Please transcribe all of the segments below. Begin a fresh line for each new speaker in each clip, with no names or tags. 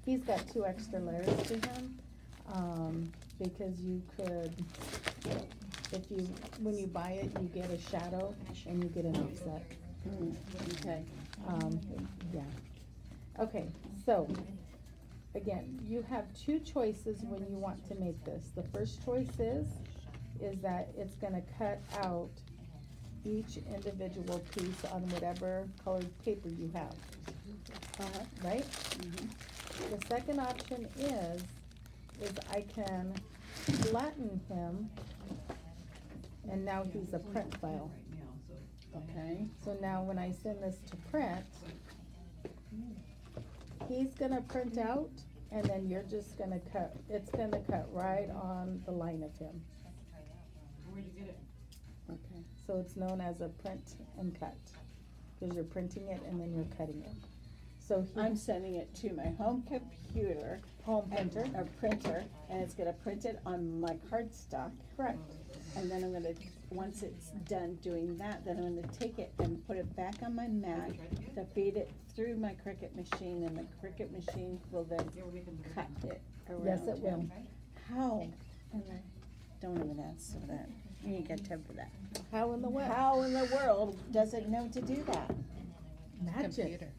he's got 2 extra layers to him, because you could, if you, when you buy it, you get a shadow and you get an offset.
Okay.
Yeah. Okay, so, again, you have 2 choices when you want to make this. The first choice is that it's gonna cut out each individual piece on whatever colored paper you have, right? The second option is I can flatten him, and now he's a print file.
Okay.
So now when I send this to print, he's gonna print out, and then you're just gonna cut, it's gonna cut right on the line of him.
Okay.
So it's known as a print and cut, because you're printing it and then you're cutting it. So
I'm sending it to my home computer.
Home printer.
A printer, and it's gonna print it on my cardstock.
Correct.
And then I'm gonna, once it's done doing that, then I'm gonna take it and put it back on my mat to feed it through my Cricut machine, and the Cricut machine will then cut it around.
Yes, it will.
How? And I don't even ask for that. You ain't got time for that.
How in the world?
How in the world does it know to do that?
Magic.
Computer.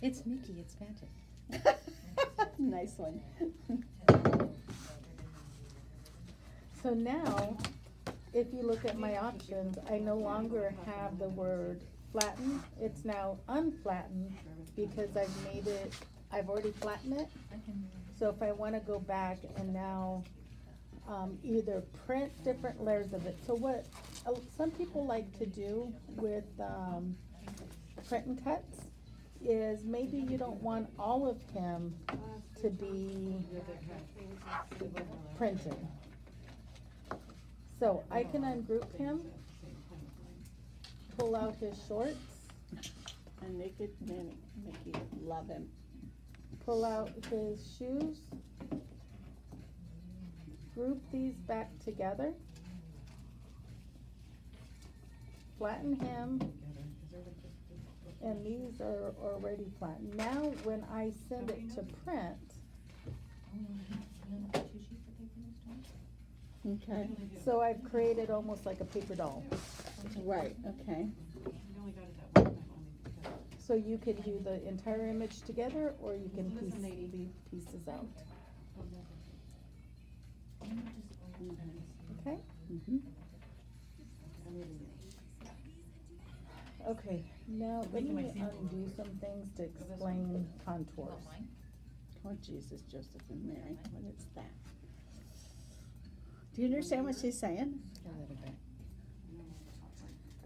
It's Mickey, it's magic.
Nice one.
So now, if you look at my options, I no longer have the word flatten. It's now unflattened because I've already flattened it. So if I wanna go back and now, either print different layers of it. So what some people like to do with, print and cuts is maybe you don't want all of him to be printed. So I can ungroup him, pull out his shorts,
And Mickey, love him.
pull out his shoes, group these back together, flatten him, and these are already flattened. Now, when I send it to print,
Okay.
so I've created almost like a paper doll.
Right, okay.
So you can do the entire image together, or you can leave pieces out, okay?
Mhm.
Okay, now let me undo some things to explain contours.
Oh, Jesus, Joseph and Mary, what is that? Do you understand what she's saying?
A little bit.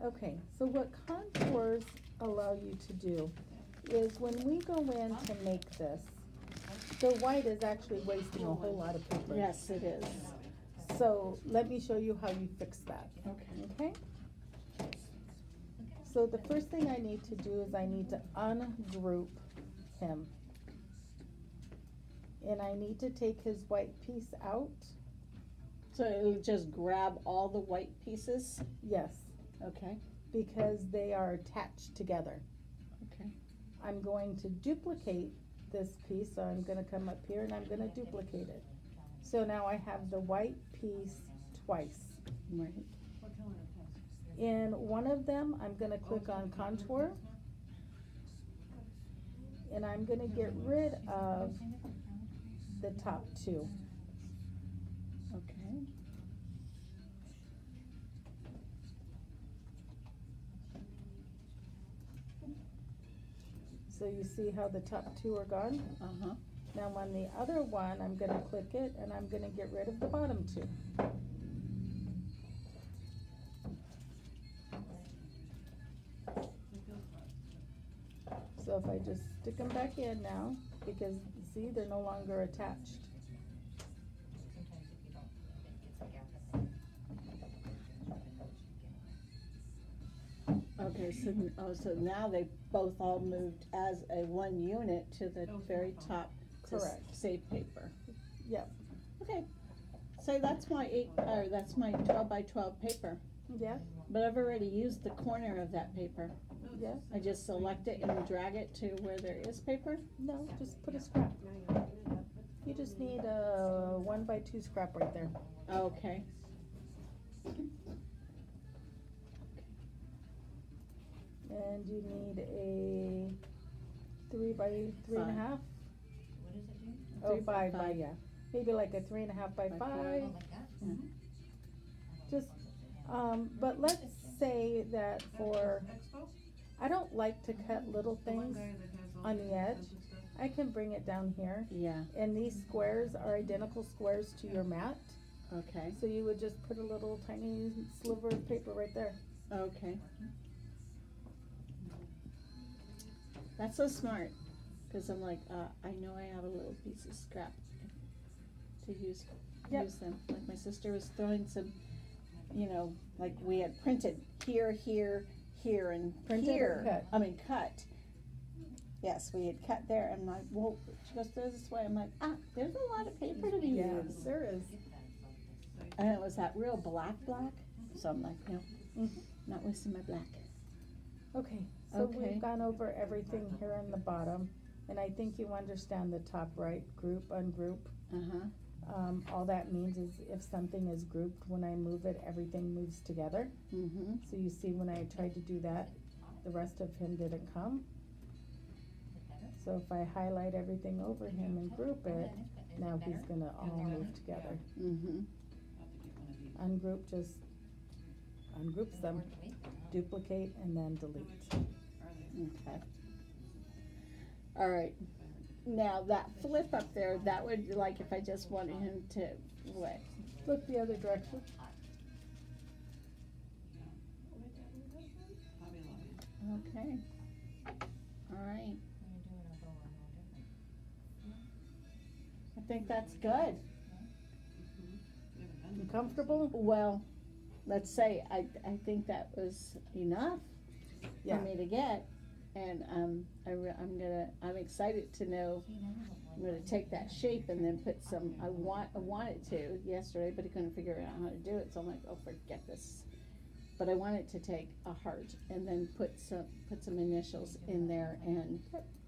Okay, so what contours allow you to do is when we go in to make this, the white is actually wasting a whole lot of paper.
Yes, it is.
So let me show you how you fix that,
Okay.
okay? So the first thing I need to do is I need to ungroup him. And I need to take his white piece out.
So it'll just grab all the white pieces?
Yes,
Okay,
because they are attached together.
okay.
I'm going to duplicate this piece, so I'm gonna come up here and I'm gonna duplicate it. So now I have the white piece twice.
Right.
In one of them, I'm gonna click on contour. And I'm gonna get rid of the top 2.
Okay.
So you see how the top 2 are gone?
Uh-huh.
Now on the other one, I'm gonna click it and I'm gonna get rid of the bottom 2. So if I just stick them back in now, because see, they're no longer attached.
Okay, so now they both all moved as a one unit to the very top to
Correct.
save paper.
Yep,
Okay, so that's my 12 by 12 paper,
yeah,
but I've already used the corner of that paper.
Yeah,
I just select it and drag it to where there is paper?
no, just put a scrap. You just need a 1x2 scrap right there.
Okay.
And you need a 3x3.5. Oh, 5 by, yeah. Maybe like a 3.5 by 5.
Yeah.
Just, but let's say that for, I don't like to cut little things on the edge. I can bring it down here.
Yeah,
And these squares are identical squares to your mat.
okay,
So you would just put a little tiny sliver of paper right there.
okay. That's so smart, cause I'm like, I know I have a little piece of scrap to use
Yep.
them. Like my sister was throwing some, you know, like we had printed here, here, here, and
Printed or
here.
cut?
I mean, cut. Yes, we had cut there, and I'm like, well, she goes, this way, I'm like, there's a lot of paper to be
Yeah,
used.
there is.
And it was that real black, so I'm like, no,
Mhm.
not wasting my black.
Okay, so
Okay.
we've gone over everything here on the bottom, and I think you understand the top right, group, ungroup.
Uh-huh,
All that means is if something is grouped, when I move it, everything moves together.
mm-hmm,
So you see when I tried to do that, the rest of him didn't come. So if I highlight everything over him and group it, now he's gonna all move together.
mm-hmm.
Ungroup just ungroups them, duplicate, and then delete.
Okay. All right. Now that flip up there, that would, like, if I just wanted him to, what?
Look the other direction.
Okay. All right. I think that's good.
You comfortable?
Well, let's say, I think that was enough
Yeah.
for me to get. And, I'm excited to know, I'm gonna take that shape and then put some, I wanted to yesterday, but I couldn't figure out how to do it, so I'm like, oh, forget this. But I wanted to take a heart and then put some initials in there and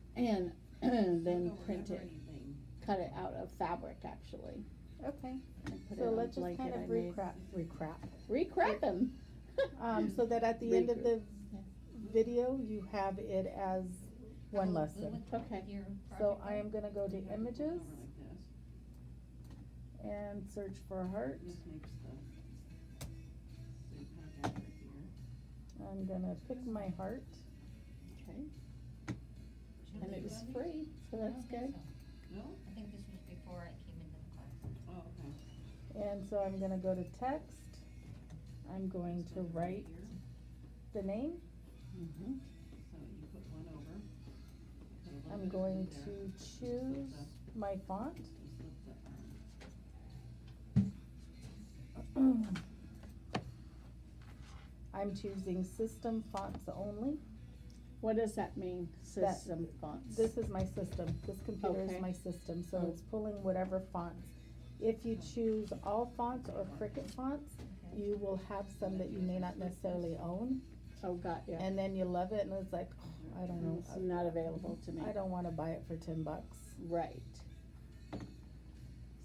then print it, cut it out of fabric actually.
Okay.
And put it
So
on a
let's just
blanket
kind of
I made. Recrap them.
So that at the end of the
Yeah.
video, you have it as one lesson.
Okay.
So I am gonna go to images and search for heart. I'm gonna pick my heart.
Okay. And it was free, so that's good.
I think this was before I came into the class.
And so I'm gonna go to text. I'm going to write the name.
Mhm.
I'm going to choose my font. I'm choosing system fonts only.
What does that mean, system fonts?
This is my system. This computer
Okay.
is my system, so
Oh.
it's pulling whatever fonts. If you choose all fonts or Cricut fonts, you will have some that you may not necessarily own.
Oh, got ya.
And then you love it and it's like, oh, I don't know.
It's not available to me.
I don't wanna buy it for $10.
Right.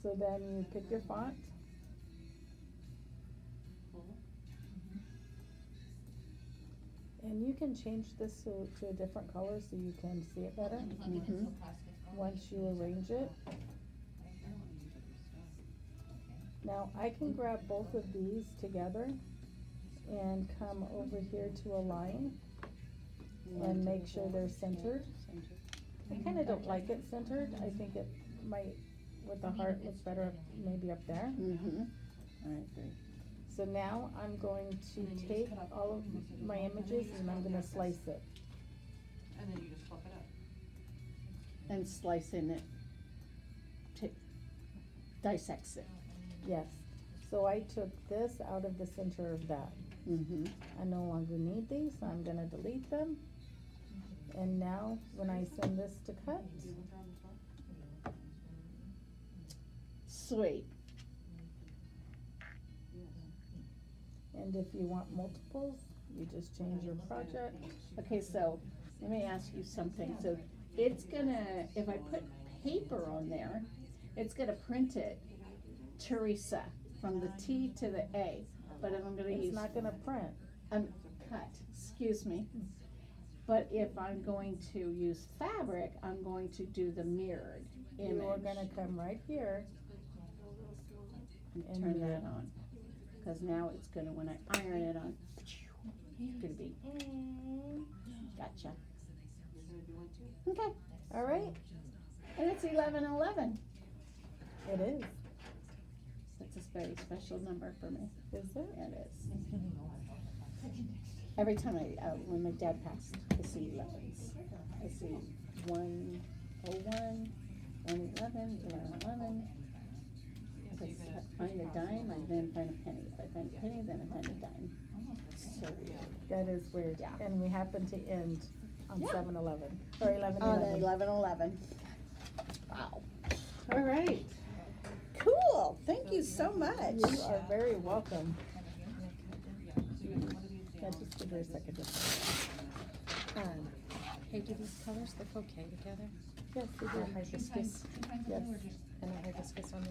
So then you pick your font. And you can change this to a different color so you can see it better
Mhm.
once you arrange it. Now I can grab both of these together and come over here to align and make sure they're centered. I kinda don't like it centered. I think it might, with the heart, look better maybe up there.
Mm-hmm. I agree.
So now I'm going to take all of my images and I'm gonna slice it.
And then you just flip it up.
And slicing it, dissects it.
Yes. So I took this out of the center of that.
Mm-hmm.
I no longer need these, so I'm gonna delete them. And now, when I send this to cut,
Sweet.
and if you want multiples, You just change your project.
Okay, so let me ask you something. So it's gonna, if I put paper on there, it's gonna print it Teresa from the T to the A. But if I'm gonna
It's
use,
not gonna print.
cut, excuse me. But if I'm going to use fabric, I'm going to do the mirrored image.
You are gonna come right here.
And
and
turn
mirror.
that on. Cause now it's gonna, when I iron it on, it's gonna be, gotcha.
You're gonna do one too?
Okay,
All right,
and it's 11:11.
it is.
That's a very special number for me.
Is it?
Yeah, it is. Every time when my dad passed, I see 11s. I see 101, 111, 1111. If I find a dime, I then find a penny. If I find a penny, then I find a dime. So weird.
That is weird.
Yeah.
And we happen to end on
Yeah.
7-11, or 11-11.
On 11:11. Wow.
All right.
Cool. Thank you so much.
You are very welcome. Yeah, just give her a second.
Hey, do these colors look okay together?
Yes, we do.
Hibiscus,
Yes.
and a hibiscus on the